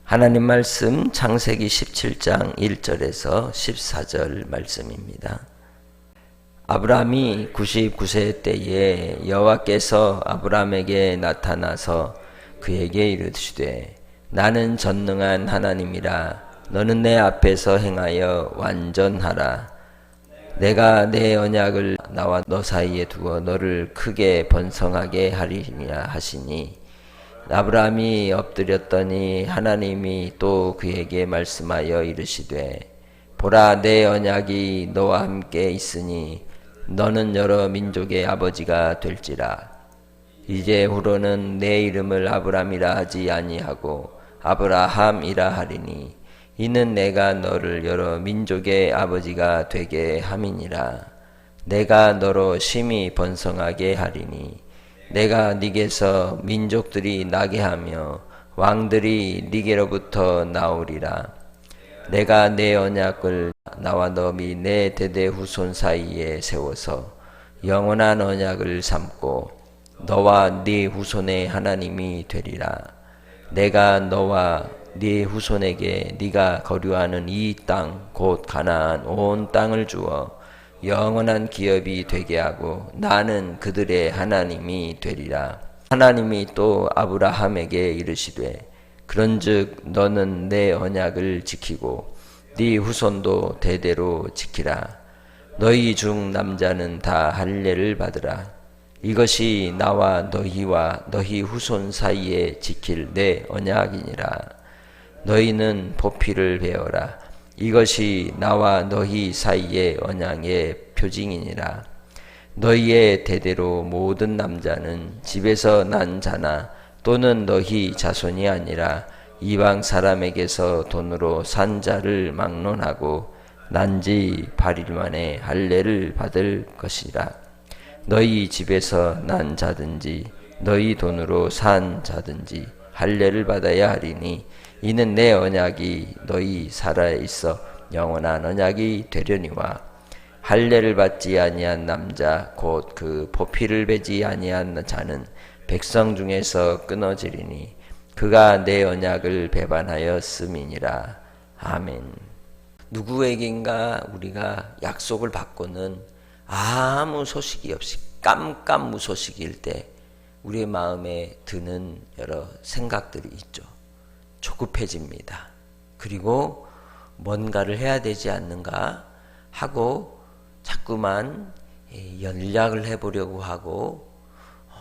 하나님 말씀 창세기 17장 1절에서 14절 말씀입니다. 아브라함이 99세 때에 여호와께서 아브라함에게 나타나서 그에게 이르시되 나는 전능한 하나님이라 너는 내 앞에서 행하여 완전하라. 내가 내 언약을 나와 너 사이에 두어 너를 크게 번성하게 하리라 하시니 아브라함이 엎드렸더니 하나님이 또 그에게 말씀하여 이르시되 보라 내 언약이 너와 함께 있으니 너는 여러 민족의 아버지가 될지라. 이제 후로는 내 이름을 아브라함이라 하지 아니하고 아브라함이라 하리니 이는 내가 너를 여러 민족의 아버지가 되게 함이니라. 내가 너로 심히 번성하게 하리니 내가 네게서 민족들이 나게 하며 왕들이 네게로부터 나오리라. 내가 내 언약을 나와 너 및 내 대대 후손 사이에 세워서 영원한 언약을 삼고 너와 네 후손의 하나님이 되리라. 내가 너와 네 후손에게 네가 거류하는 이 땅 곧 가나안 온 땅을 주어 영원한 기업이 되게 하고 나는 그들의 하나님이 되리라. 하나님이 또 아브라함에게 이르시되 그런즉 너는 내 언약을 지키고 네 후손도 대대로 지키라. 너희 중 남자는 다 할례를 받으라. 이것이 나와 너희와 너희 후손 사이에 지킬 내 언약이니라. 너희는 보피를 베어라. 이것이 나와 너희 사이의 언약의 표징이니라. 너희의 대대로 모든 남자는 집에서 난 자나 또는 너희 자손이 아니라 이방 사람에게서 돈으로 산 자를 막론하고 난지 8일 만에 할례를 받을 것이라. 너희 집에서 난 자든지 너희 돈으로 산 자든지 할례를 받아야 하리니 이는 내 언약이 너희 살아있어 영원한 언약이 되려니와 할례를 받지 아니한 남자 곧 그 보피를 베지 아니한 자는 백성 중에서 끊어지리니 그가 내 언약을 배반하였음이니라. 아멘. 누구에겐가 우리가 약속을 받고는 아무 소식이 없이 깜깜무소식일 때 우리의 마음에 드는 여러 생각들이 있죠. 조급해집니다. 그리고 뭔가를 해야 되지 않는가 하고 자꾸만 연락을 해보려고 하고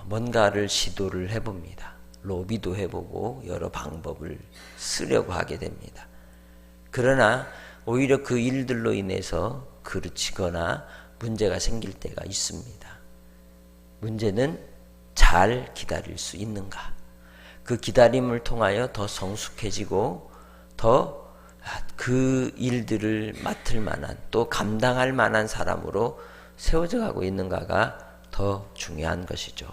뭔가를 시도를 해봅니다. 로비도 해보고 여러 방법을 쓰려고 하게 됩니다. 그러나 오히려 그 일들로 인해서 그르치거나 문제가 생길 때가 있습니다. 문제는 잘 기다릴 수 있는가? 그 기다림을 통하여 더 성숙해지고 더 그 일들을 맡을 만한 또 감당할 만한 사람으로 세워져 가고 있는가가 더 중요한 것이죠.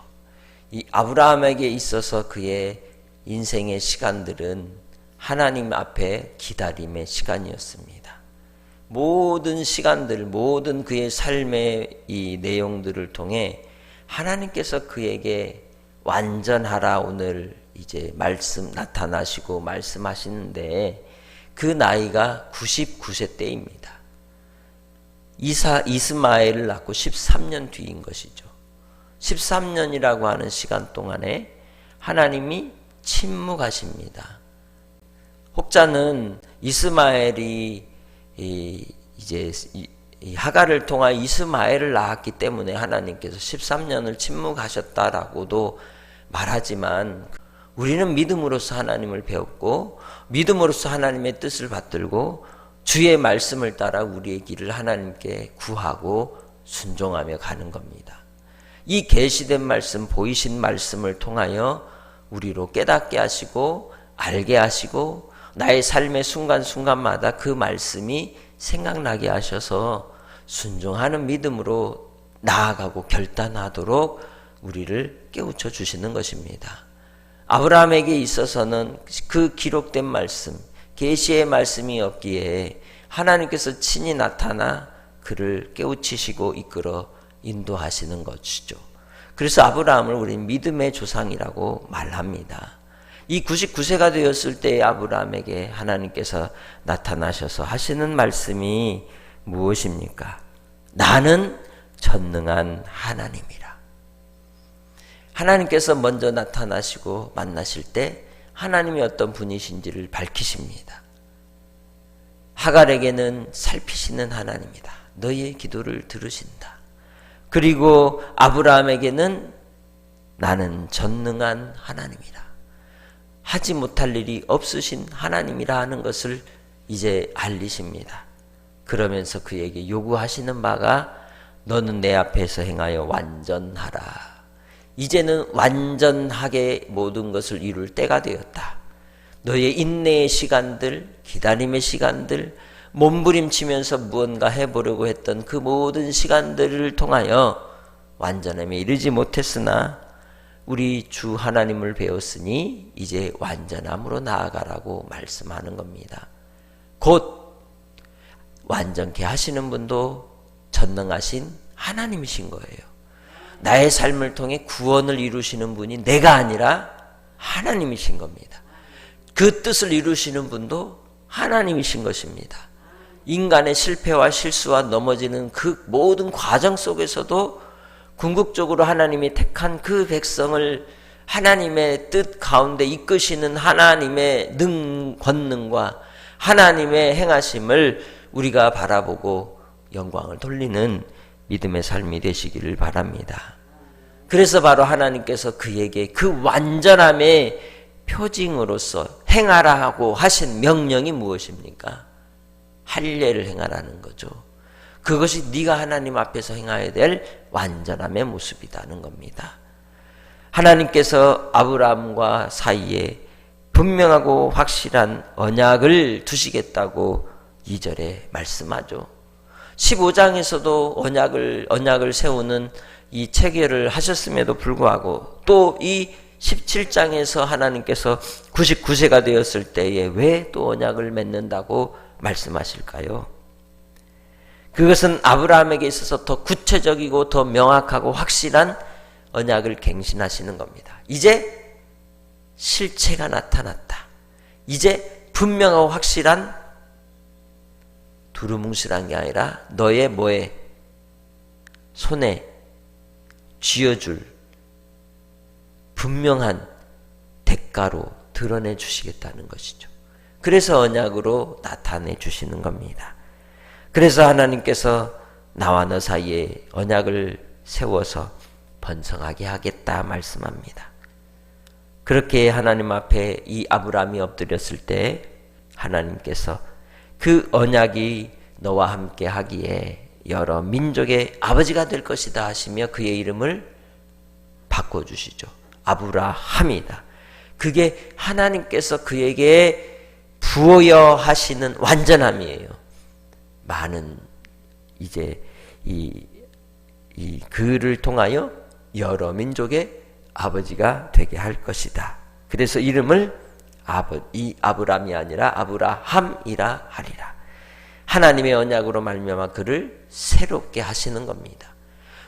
이 아브라함에게 있어서 그의 인생의 시간들은 하나님 앞에 기다림의 시간이었습니다. 모든 시간들, 모든 그의 삶의 이 내용들을 통해 하나님께서 그에게 완전하라 오늘 이제 나타나시고 말씀하시는데 그 나이가 99세 때입니다. 이스마엘을 낳고 13년 뒤인 것이죠. 13년이라고 하는 시간 동안에 하나님이 침묵하십니다. 혹자는 이스마엘이 이제 하갈을 통하여 이스마엘을 낳았기 때문에 하나님께서 13년을 침묵하셨다라고도 말하지만 우리는 믿음으로써 하나님을 배웠고 믿음으로써 하나님의 뜻을 받들고 주의 말씀을 따라 우리의 길을 하나님께 구하고 순종하며 가는 겁니다. 이 계시된 말씀, 보이신 말씀을 통하여 우리로 깨닫게 하시고 알게 하시고 나의 삶의 순간순간마다 그 말씀이 생각나게 하셔서 순종하는 믿음으로 나아가고 결단하도록 우리를 깨우쳐 주시는 것입니다. 아브라함에게 있어서는 그 기록된 말씀, 계시의 말씀이 없기에 하나님께서 친히 나타나 그를 깨우치시고 이끌어 인도하시는 것이죠. 그래서 아브라함을 우리는 믿음의 조상이라고 말합니다. 이 99세가 되었을 때 아브라함에게 하나님께서 나타나셔서 하시는 말씀이 무엇입니까? 나는 전능한 하나님이라. 하나님께서 먼저 나타나시고 만나실 때 하나님이 어떤 분이신지를 밝히십니다. 하갈에게는 살피시는 하나님이다. 너희의 기도를 들으신다. 그리고 아브라함에게는 나는 전능한 하나님이라. 하지 못할 일이 없으신 하나님이라 하는 것을 이제 알리십니다. 그러면서 그에게 요구하시는 바가 너는 내 앞에서 행하여 완전하라. 이제는 완전하게 모든 것을 이룰 때가 되었다. 너의 인내의 시간들, 기다림의 시간들, 몸부림치면서 무언가 해보려고 했던 그 모든 시간들을 통하여 완전함에 이르지 못했으나 우리 주 하나님을 배웠으니 이제 완전함으로 나아가라고 말씀하는 겁니다. 곧 완전케 하시는 분도 전능하신 하나님이신 거예요. 나의 삶을 통해 구원을 이루시는 분이 내가 아니라 하나님이신 겁니다. 그 뜻을 이루시는 분도 하나님이신 것입니다. 인간의 실패와 실수와 넘어지는 그 모든 과정 속에서도 궁극적으로 하나님이 택한 그 백성을 하나님의 뜻 가운데 이끄시는 하나님의 권능과 하나님의 행하심을 우리가 바라보고 영광을 돌리는 믿음의 삶이 되시기를 바랍니다. 그래서 바로 하나님께서 그에게 그 완전함의 표징으로서 행하라 하고 하신 명령이 무엇입니까? 할례를 행하라는 거죠. 그것이 네가 하나님 앞에서 행해야 될 완전함의 모습이라는 겁니다. 하나님께서 아브라함과 사이에 분명하고 확실한 언약을 두시겠다고 2절에 말씀하죠. 15장에서도 언약을 세우는 이 체결을 하셨음에도 불구하고 또 이 17장에서 하나님께서 99세가 되었을 때에 왜 또 언약을 맺는다고 말씀하실까요? 그것은 아브라함에게 있어서 더 구체적이고 더 명확하고 확실한 언약을 갱신하시는 겁니다. 이제 실체가 나타났다. 이제 분명하고 확실한 두루뭉실한 게 아니라 너의 뭐에 손에 쥐어줄 분명한 대가로 드러내 주시겠다는 것이죠. 그래서 언약으로 나타내 주시는 겁니다. 그래서 하나님께서 나와 너 사이에 언약을 세워서 번성하게 하겠다 말씀합니다. 그렇게 하나님 앞에 이 아브라함이 엎드렸을 때 하나님께서 그 언약이 너와 함께 하기에 여러 민족의 아버지가 될 것이다 하시며 그의 이름을 바꿔주시죠. 아브라함이다. 그게 하나님께서 그에게 부여하시는 완전함이에요. 많은 이제 이 그를 통하여 여러 민족의 아버지가 되게 할 것이다. 그래서 이름을 이 아브람이 아니라 아브라함이라 하리라. 하나님의 언약으로 말미암아 그를 새롭게 하시는 겁니다.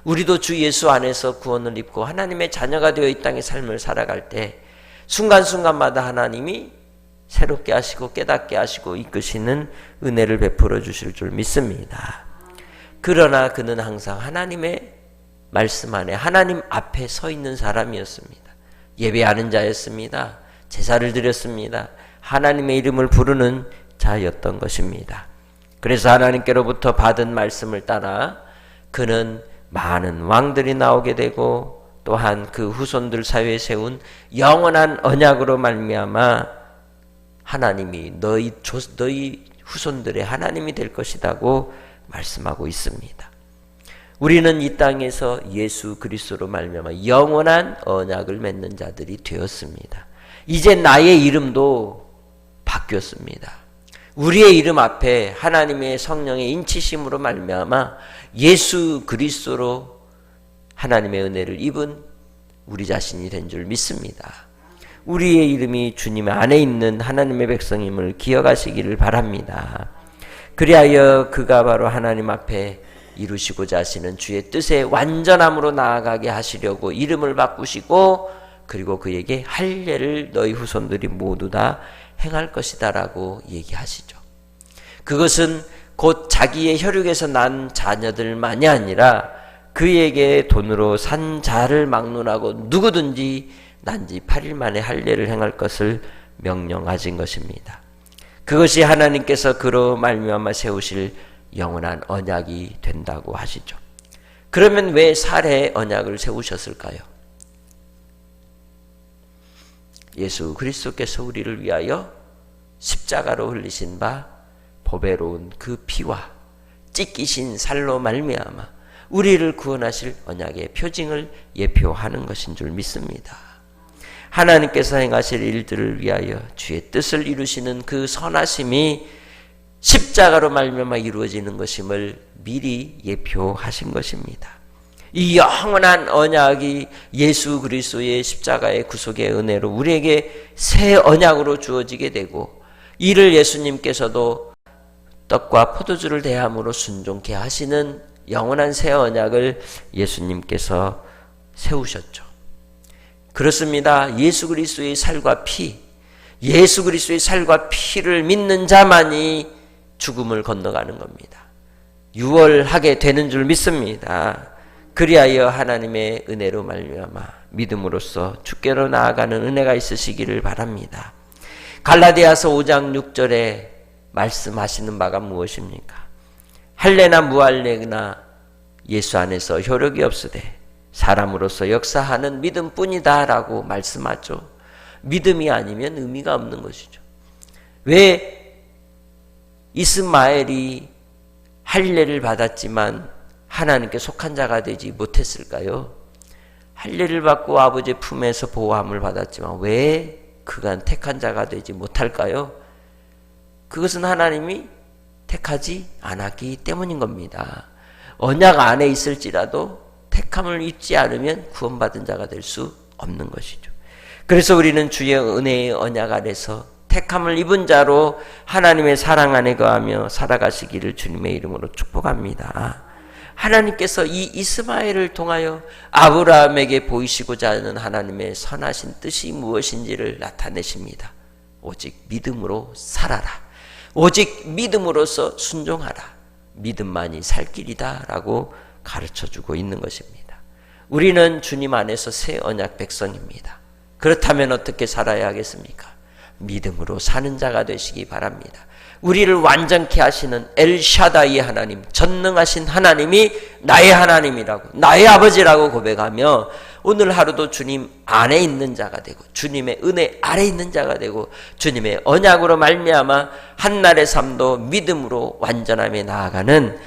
우리도 주 예수 안에서 구원을 입고 하나님의 자녀가 되어 이 땅의 삶을 살아갈 때 순간순간마다 하나님이 새롭게 하시고 깨닫게 하시고 이끄시는 은혜를 베풀어 주실 줄 믿습니다. 그러나 그는 항상 하나님의 말씀 안에 하나님 앞에 서 있는 사람이었습니다. 예배하는 자였습니다. 제사를 드렸습니다. 하나님의 이름을 부르는 자였던 것입니다. 그래서 하나님께로부터 받은 말씀을 따라 그는 많은 왕들이 나오게 되고 또한 그 후손들 사이에 세운 영원한 언약으로 말미암아 하나님이 너희 후손들의 하나님이 될 것이라고 말씀하고 있습니다. 우리는 이 땅에서 예수 그리스도로 말미암아 영원한 언약을 맺는 자들이 되었습니다. 이제 나의 이름도 바뀌었습니다. 우리의 이름 앞에 하나님의 성령의 인치심으로 말미암아 예수 그리스도로 하나님의 은혜를 입은 우리 자신이 된 줄 믿습니다. 우리의 이름이 주님 안에 있는 하나님의 백성임을 기억하시기를 바랍니다. 그리하여 그가 바로 하나님 앞에 이루시고자 하시는 주의 뜻에 완전함으로 나아가게 하시려고 이름을 바꾸시고 그리고 그에게 할례를 너희 후손들이 모두 다 행할 것이다 라고 얘기하시죠. 그것은 곧 자기의 혈육에서 난 자녀들만이 아니라 그에게 돈으로 산 자를 막론하고 누구든지 난지 8일 만에 할례를 행할 것을 명령하신 것입니다. 그것이 하나님께서 그로 말미암아 세우실 영원한 언약이 된다고 하시죠. 그러면 왜 살해 언약을 세우셨을까요? 예수 그리스도께서 우리를 위하여 십자가로 흘리신 바 보배로운 그 피와 찢기신 살로 말미암아 우리를 구원하실 언약의 표징을 예표하는 것인 줄 믿습니다. 하나님께서 행하실 일들을 위하여 주의 뜻을 이루시는 그 선하심이 십자가로 말미암아 이루어지는 것임을 미리 예표하신 것입니다. 이 영원한 언약이 예수 그리스도의 십자가의 구속의 은혜로 우리에게 새 언약으로 주어지게 되고, 이를 예수님께서도 떡과 포도주를 대함으로 순종케 하시는 영원한 새 언약을 예수님께서 세우셨죠. 그렇습니다. 예수 그리스도의 살과 피, 예수 그리스도의 살과 피를 믿는 자만이 죽음을 건너가는 겁니다. 유월하게 되는 줄 믿습니다. 그리하여 하나님의 은혜로 말미암아 믿음으로써 주께로 나아가는 은혜가 있으시기를 바랍니다. 갈라디아서 5장 6절에 말씀하시는 바가 무엇입니까? 할례나 무할례나 예수 안에서 효력이 없으되 사람으로서 역사하는 믿음뿐이다 라고 말씀하죠. 믿음이 아니면 의미가 없는 것이죠. 왜 이스마엘이 할례를 받았지만 하나님께 속한 자가 되지 못했을까요? 할례를 받고 아버지의 품에서 보호함을 받았지만 왜 그가 택한 자가 되지 못할까요? 그것은 하나님이 택하지 않았기 때문인 겁니다. 언약 안에 있을지라도 택함을 입지 않으면 구원받은 자가 될 수 없는 것이죠. 그래서 우리는 주의 은혜의 언약 아래서 택함을 입은 자로 하나님의 사랑 안에 거하며 살아가시기를 주님의 이름으로 축복합니다. 하나님께서 이 이스마엘을 통하여 아브라함에게 보이시고자 하는 하나님의 선하신 뜻이 무엇인지를 나타내십니다. 오직 믿음으로 살아라. 오직 믿음으로서 순종하라. 믿음만이 살 길이다 라고 가르쳐주고 있는 것입니다. 우리는 주님 안에서 새 언약 백성입니다. 그렇다면 어떻게 살아야 하겠습니까? 믿음으로 사는 자가 되시기 바랍니다. 우리를 완전케 하시는 엘샤다이 하나님, 전능하신 하나님이 나의 하나님이라고, 나의 아버지라고 고백하며 오늘 하루도 주님 안에 있는 자가 되고 주님의 은혜 아래 있는 자가 되고 주님의 언약으로 말미암아 한날의 삶도 믿음으로 완전함에 나아가는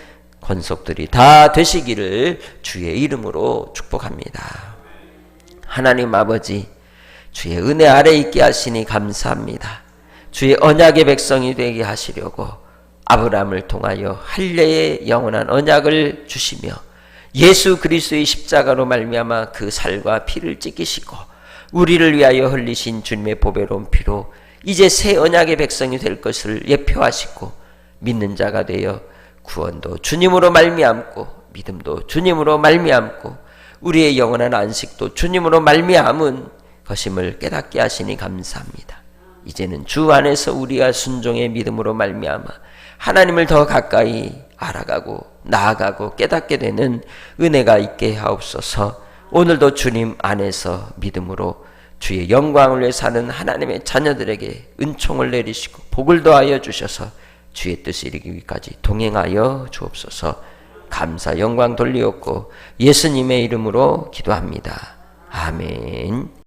권속들이 다 되시기를 주의 이름으로 축복합니다. 하나님 아버지, 주의 은혜 아래 있게 하시니 감사합니다. 주의 언약의 백성이 되게 하시려고 아브라함을 통하여 할례의 영원한 언약을 주시며 예수 그리스도의 십자가로 말미암아 그 살과 피를 찢기시고 우리를 위하여 흘리신 주님의 보배로운 피로 이제 새 언약의 백성이 될 것을 예표하시고 믿는 자가 되어 구원도 주님으로 말미암고 믿음도 주님으로 말미암고 우리의 영원한 안식도 주님으로 말미암은 것임을 깨닫게 하시니 감사합니다. 이제는 주 안에서 우리가 순종의 믿음으로 말미암아 하나님을 더 가까이 알아가고 나아가고 깨닫게 되는 은혜가 있게 하옵소서. 오늘도 주님 안에서 믿음으로 주의 영광을 위해 사는 하나님의 자녀들에게 은총을 내리시고 복을 더하여 주셔서 주의 뜻을 이루기까지 동행하여 주옵소서. 감사 영광 돌리옵고 예수님의 이름으로 기도합니다. 아멘.